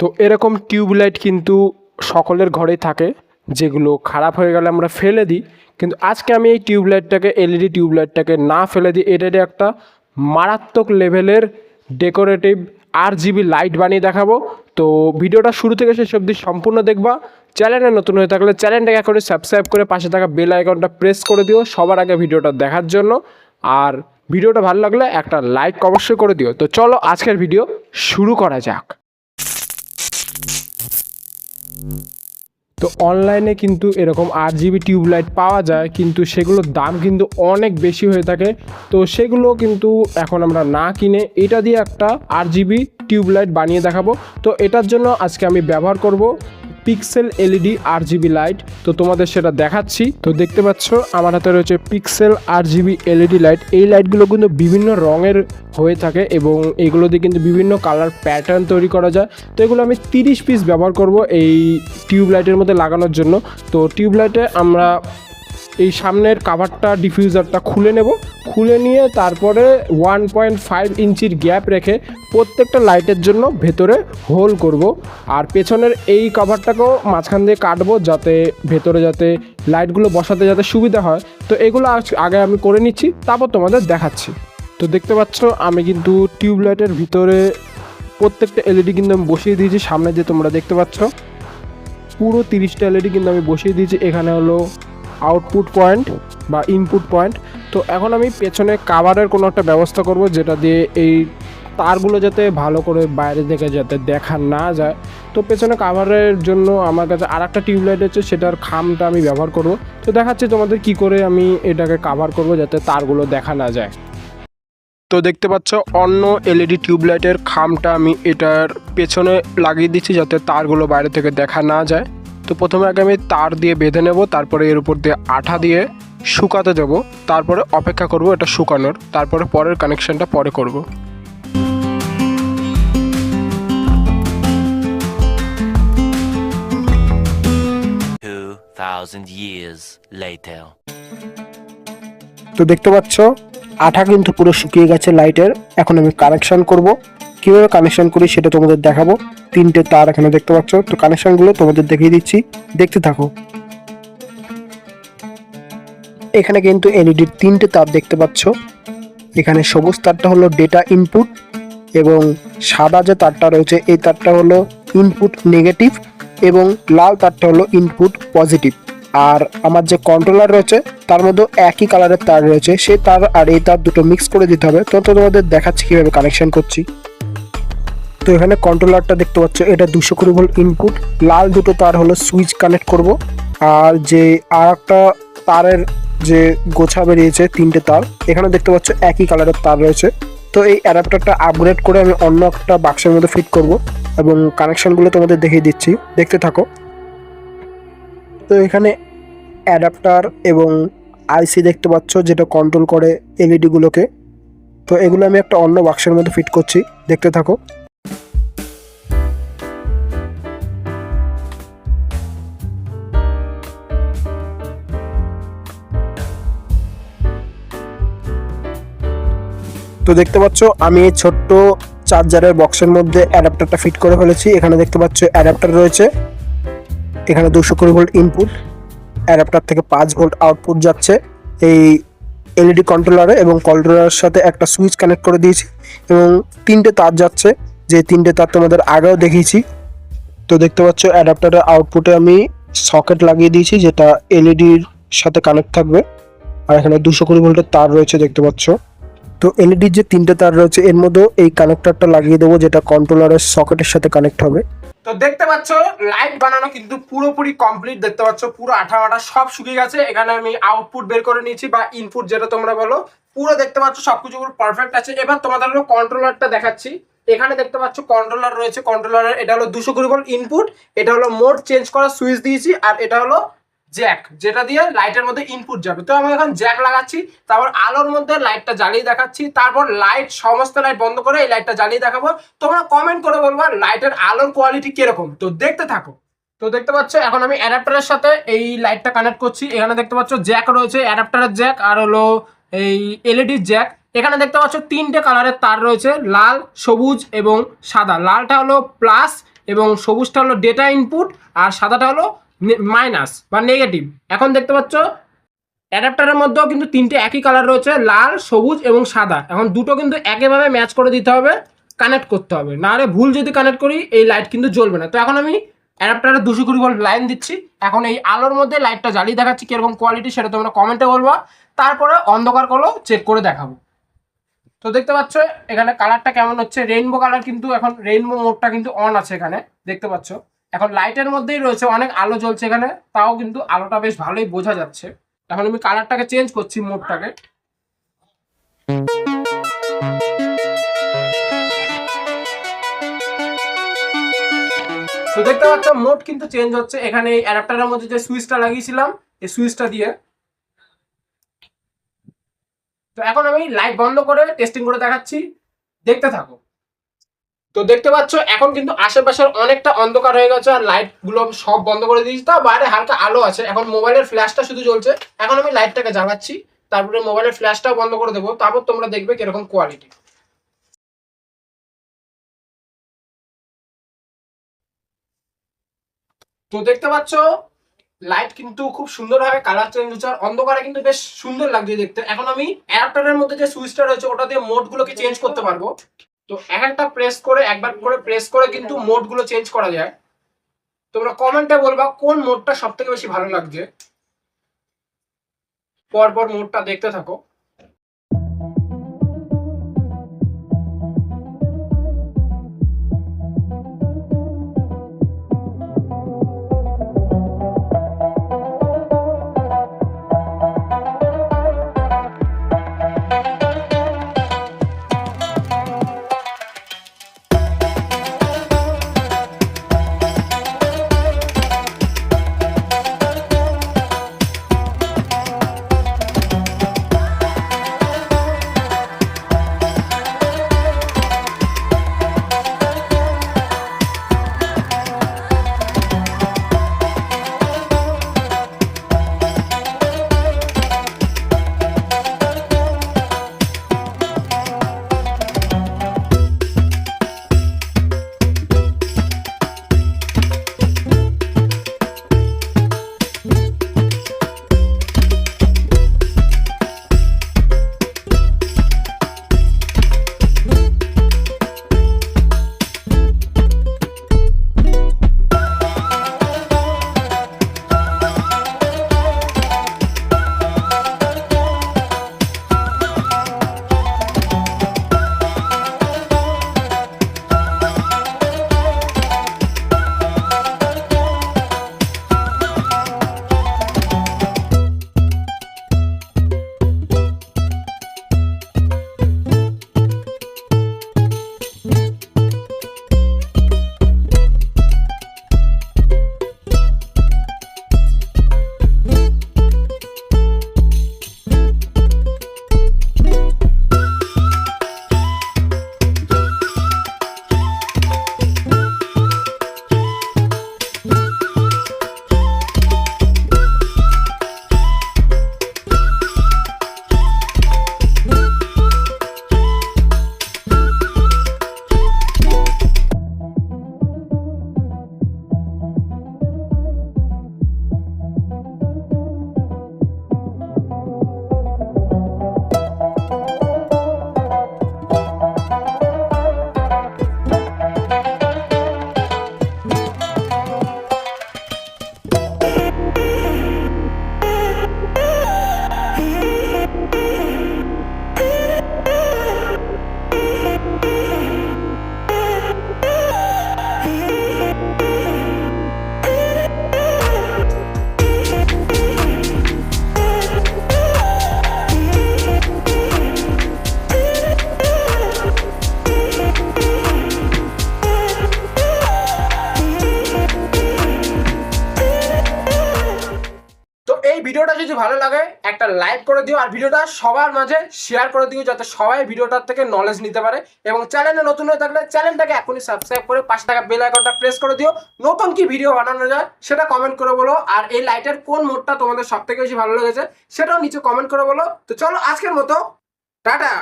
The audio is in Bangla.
তো এরকম টিউবলাইট কিন্তু সকলের ঘরেই থাকে, যেগুলো খারাপ হয়ে গেলে আমরা ফেলে দিই। কিন্তু আজকে আমি এই টিউবলাইটটাকে, এলইডি টিউবলাইটটাকে না ফেলে দিই, এটারই একটা মারাত্মক লেভেলের ডেকোরেটিভ RGB লাইট বানিয়ে দেখাবো। তো ভিডিওটা শুরু থেকে শেষ অবধি সম্পূর্ণ দেখবা। চ্যানেলে নতুন হয়ে থাকলে চ্যানেলটাকে এখন সাবস্ক্রাইব করে পাশে থাকা বেল আইকনটা প্রেস করে দিও সবার আগে ভিডিওটা দেখার জন্য। আর ভিডিওটা ভালো লাগলে একটা লাইক অবশ্যই করে দিও। তো চলো আজকের ভিডিও শুরু করা যাক। তো অনলাইনে কিন্তু এরকম RGB টিউবলাইট পাওয়া যায়, কিন্তু সেগুলোর দাম কিন্তু অনেক বেশি হয়ে থাকে। তো সেগুলো কিন্তু এখন আমরা না কিনে এটা দিয়ে একটা RGB টিউবলাইট বানিয়ে দেখাবো। তো এটার জন্য আজকে আমি ব্যবহার করব পিক্সেল LED RGB লাইট। তো তোমাদের সেটা দেখাচ্ছি। তো দেখতে পাচ্ছ আমার হাতে রয়েছে পিক্সেল RGB LED লাইট। এই লাইটগুলো কিন্তু বিভিন্ন রঙের হয়ে থাকে এবং এগুলো দিয়ে কিন্তু বিভিন্ন কালার প্যাটার্ন তৈরি করা যায়। তো এগুলো আমি 30 পিস ব্যবহার করব এই টিউবলাইটের মধ্যে লাগানোর জন্য। তো টিউবলাইটে আমরা এই সামনের কাভারটা, ডিফিউজারটা খুলে নেব। খুলে নিয়ে তারপরে 1.5 ইঞ্চির গ্যাপ রেখে প্রত্যেকটা লাইটের জন্য ভেতরে হোল করব। আর পেছনের এই কাভারটাকেও মাঝখান দিয়ে কাটবো, যাতে ভেতরে যাতে লাইটগুলো বসাতে যাতে সুবিধা হয়। তো এগুলো আগে আমি করে নিচ্ছি, তারপর তোমাদের দেখাচ্ছি। তো দেখতে পাচ্ছ আমি কিন্তু টিউবলাইটের ভিতরে প্রত্যেকটা LED কিন্তু আমি বসিয়ে দিয়েছি। সামনে যে তোমরা দেখতে পাচ্ছ পুরো 30টা LED কিন্তু আমি বসিয়ে দিয়েছি। এখানে হলো আউটপুট পয়েন্ট বা ইনপুট পয়েন্ট। তো এখন আমি পেছনে কাভারের কোনো একটা ব্যবস্থা করব, যেটা দিয়ে এই তারগুলো যাতে ভালো করে বাইরে থেকে যাতে দেখা না যায়। তো পেছনে কাভারের জন্য আমার কাছে আর একটা টিউবলাইট আছে, সেটার খামটা আমি ব্যবহার করব। তো দেখাচ্ছি তোমাদের কি করে আমি এটাকে কাভার করব যাতে তারগুলো দেখা না যায়। তো দেখতে পাচ্ছ অন্য LED টিউবলাইটের খামটা আমি এটার পেছনে লাগিয়ে দিচ্ছি, যাতে তারগুলো বাইরে থেকে দেখা না যায়। তো প্রথমে আগে আমি তার দিয়ে বেঁধে নেব, তারপরে এর উপর দিয়ে আঠা দিয়ে শুকাতে দেব, তারপরে অপেক্ষা করব এটা শুকানোর, তারপরে পরের কানেকশনটা পরে করব। তো দেখতে পাচ্ছ আঠা কিন্তু পুরো শুকিয়ে গেছে লাইটের। এখন আমি কানেকশন করব। কিভাবে কানেকশন করি সেটা তোমাদের দেখাবো। 3টে তার এখানে দেখতে পাচ্ছ। তো কানেকশনগুলো তোমাদের দেখিয়ে দিচ্ছি, দেখতে থাকো। এখানে কিন্তু এলইডির 3টে তার দেখতে পাচ্ছ। এখানে সবুজ তারটা হলো ডেটা ইনপুট এবং সাদা যে তারটা রয়েছে এই তারটা হলো ইনপুট নেগেটিভ এবং লাল তারটা হলো ইনপুট পজিটিভ। আর আমার যে কন্ট্রোলার রয়েছে তার মধ্যে একই কালারের তার রয়েছে, সেই তার আর এই তার দুটো মিক্স করে দিতে হবে। তো তোমাদের দেখাচ্ছি কীভাবে কানেকশন করছি। তো এখানে কন্ট্রোলারটা দেখতে পাচ্ছ, এটা 220 ভোল্ট ইনপুট। লাল দুটো তার হলো সুইচ কানেক্ট করব। আর যে আর একটা তারের যে গোছা বেরিয়েছে 3টে তার, এখানে দেখতে পাচ্ছ একই কালারের তার রয়েছে। তো এই অ্যাডাপ্টারটা আপগ্রেড করে আমি অন্য একটা বাক্সের মধ্যে ফিট করব এবং কানেকশনগুলো তোমাদের দেখিয়ে দিচ্ছি, দেখতে থাকো। তো এখানে অ্যাডাপ্টার এবং আইসি দেখতে পাচ্ছ, যেটা কন্ট্রোল করে এলইডিগুলোকে। তো এগুলো আমি একটা অন্য বাক্সের মধ্যে ফিট করছি, দেখতে থাকো। তো দেখতে পাচ্ছ আমি এই ছোট্ট চার্জারের বক্সের মধ্যে অ্যাডাপ্টারটা ফিট করে ফেলেছি। এখানে দেখতে পাচ্ছ অ্যাডাপ্টার রয়েছে, এখানে 220 ভোল্ট ইনপুট, অ্যাডাপ্টার থেকে 5 ভোল্ট আউটপুট যাচ্ছে এই এলইডি কন্ট্রোলারে এবং কন্ট্রোলারের সাথে একটা সুইচ কানেক্ট করে দিয়েছি এবং 3টে তার যাচ্ছে, যে 3টে তার তোমাদের আগেও দেখিয়েছি। তো দেখতে পাচ্ছ অ্যাডাপ্টারের আউটপুটে আমি সকেট লাগিয়ে দিয়েছি, যেটা এলইডির সাথে কানেক্ট থাকবে। আর এখানে 220 ভোল্টের তার রয়েছে দেখতে পাচ্ছ। তো এলইডির যে 3টে তার রয়েছে এর মধ্যে এই কানেক্টরটা লাগিয়ে দেবো, যেটা কন্ট্রোলারের সকেটের সাথে কানেক্ট হবে। তো দেখতে পাচ্ছ লাইট বানানো কিন্তু পুরোপুরি কমপ্লিট। দেখতে পাচ্ছ পুরো আঠা সব শুকিয়ে গেছে। এখানে আমি আউটপুট বের করে নিয়েছি বা ইনপুট যেটা তোমরা বলো, পুরো দেখতে পাচ্ছ সবকিছু পুরো পারফেক্ট আছে। এবার তোমাদের হলো কন্ট্রোলারটা দেখাচ্ছি। এখানে দেখতে পাচ্ছ কন্ট্রোলার রয়েছে। কন্ট্রোলারের এটা হলো 220 ভোল্ট ইনপুট, এটা হলো মোড চেঞ্জ করার সুইচ দিয়েছি, আর এটা হলো জ্যাক, যেটা দিয়ে লাইটের মধ্যে ইনপুট যাবে। তো আমি এখন জ্যাক লাগাচ্ছি, তারপর আলোর মধ্যে লাইটটা জ্বালিয়ে দেখাচ্ছি, তারপর লাইট সমস্ত লাইট বন্ধ করে এই লাইটটা জ্বালিয়ে দেখাবো। তোমরা কমেন্ট করে বলবা লাইটের আলোর কোয়ালিটি কিরকম। তো দেখতে থাকো। তো দেখতে পাচ্ছ এখন আমি অ্যাডাপ্টারের সাথে এই লাইটটা কানেক্ট করছি। এখানে দেখতে পাচ্ছ জ্যাক রয়েছে, অ্যাডাপ্টারের জ্যাক আর হলো এই এলইডির জ্যাক। এখানে দেখতে পাচ্ছ 3টে কালারের তার রয়েছে, লাল, সবুজ এবং সাদা। লালটা হলো প্লাস এবং সবুজটা হলো ডেটা ইনপুট আর সাদাটা হলো মাইনাস বা নেগেটিভ। এখন দেখতে পাচ্ছ অ্যাডাপ্টারের মধ্যেও কিন্তু তিনটে একই কালার রয়েছে, লাল, সবুজ এবং সাদা। এখন দুটো কিন্তু একইভাবে ম্যাচ করে দিতে হবে, কানেক্ট করতে হবে, নাহলে ভুল যদি কানেক্ট করি এই লাইট কিন্তু জ্বলবে না। তো এখন আমি অ্যাডাপ্টারে 220 ভোল্ট লাইন দিচ্ছি। এখন এই আলোর মধ্যে লাইটটা জ্বালিয়ে দেখাচ্ছি কীরকম কোয়ালিটি, সেটা তোমরা কমেন্টে বলবা। তারপরে অন্ধকার করো চেক করে দেখাবো। তো দেখতে পাচ্ছ এখানে কালারটা কেমন হচ্ছে, রেইনবো কালার, কিন্তু এখন রেইনবো মোডটা কিন্তু অন আছে এখানে দেখতে পাচ্ছ। এখন লাইটের মধ্যেই রয়েছে, অনেক আলো জ্বলছে এখানে, তাও কিন্তু আলোটা বেশ ভালোই বোঝা যাচ্ছে। এখন আমি কালারটাকে চেঞ্জ করছি, মোডটাকে। তো দেখতে পাচ্ছ মোড কিন্তু চেঞ্জ হচ্ছে এখানে এই অ্যাডাপ্টারের মধ্যে যে সুইচটা লাগিয়েছিলাম এই সুইচটা দিয়ে। তো এখন আমি লাইট বন্ধ করে টেস্টিং করে দেখাচ্ছি, দেখতে থাকো। তো দেখতে পাচ্ছ এখন কিন্তু আশেপাশের অনেকটা অন্ধকার হয়ে গেছে আর লাইট গুলো সব বন্ধ করে দিয়েছি, তাও বাইরে হালকা আলো আছে। এখন মোবাইলের ফ্ল্যাশটা শুধু জ্বলছে। এখন আমি লাইটটাকে জ্বালাচ্ছি, তারপরে মোবাইলের ফ্ল্যাশটাও বন্ধ করে দেবো, তারপর তোমরা দেখবে কিরকম কোয়ালিটি। তো দেখতে পাচ্ছ লাইট কিন্তু খুব সুন্দরভাবে কালার চেঞ্জ হচ্ছে আর অন্ধকারে কিন্তু বেশ সুন্দর লাগছে দেখতে। এখন আমি অ্যাডাপ্টারের মধ্যে যে সুইচটা রয়েছে ওটা দিয়ে মোড গুলোকে চেঞ্জ করতে পারবো। তো একটা প্রেস করে একবার করে প্রেস করে কিন্তু মোড গুলো চেঞ্জ করা যায়। তোমরা কমেন্টে বলবা কোন মোডটা সব থেকে বেশি ভালো লাগছে। পরপর মোডটা দেখতে থাকো। ভিডিওটা যদি ভালো লাগে একটা লাইক করে দিও আর ভিডিওটা সবার মাঝে শেয়ার করে দিও যাতে সবাই ভিডিওটার থেকে নলেজ নিতে পারে। এবং চ্যানেলে নতুন হয়ে থাকলে চ্যানেলটাকে এখনই সাবস্ক্রাইব করে পাশে থাকা বেল আইকনটা প্রেস করে দিও। নতুন কি ভিডিও বানানো যায় সেটা কমেন্ট করে বলো। আর এই লাইটের কোন মোডটা তোমাদের সব থেকে বেশি ভালো লেগেছে সেটাও নিচে কমেন্ট করে বলো। তো চলো আজকের মতো টাটা।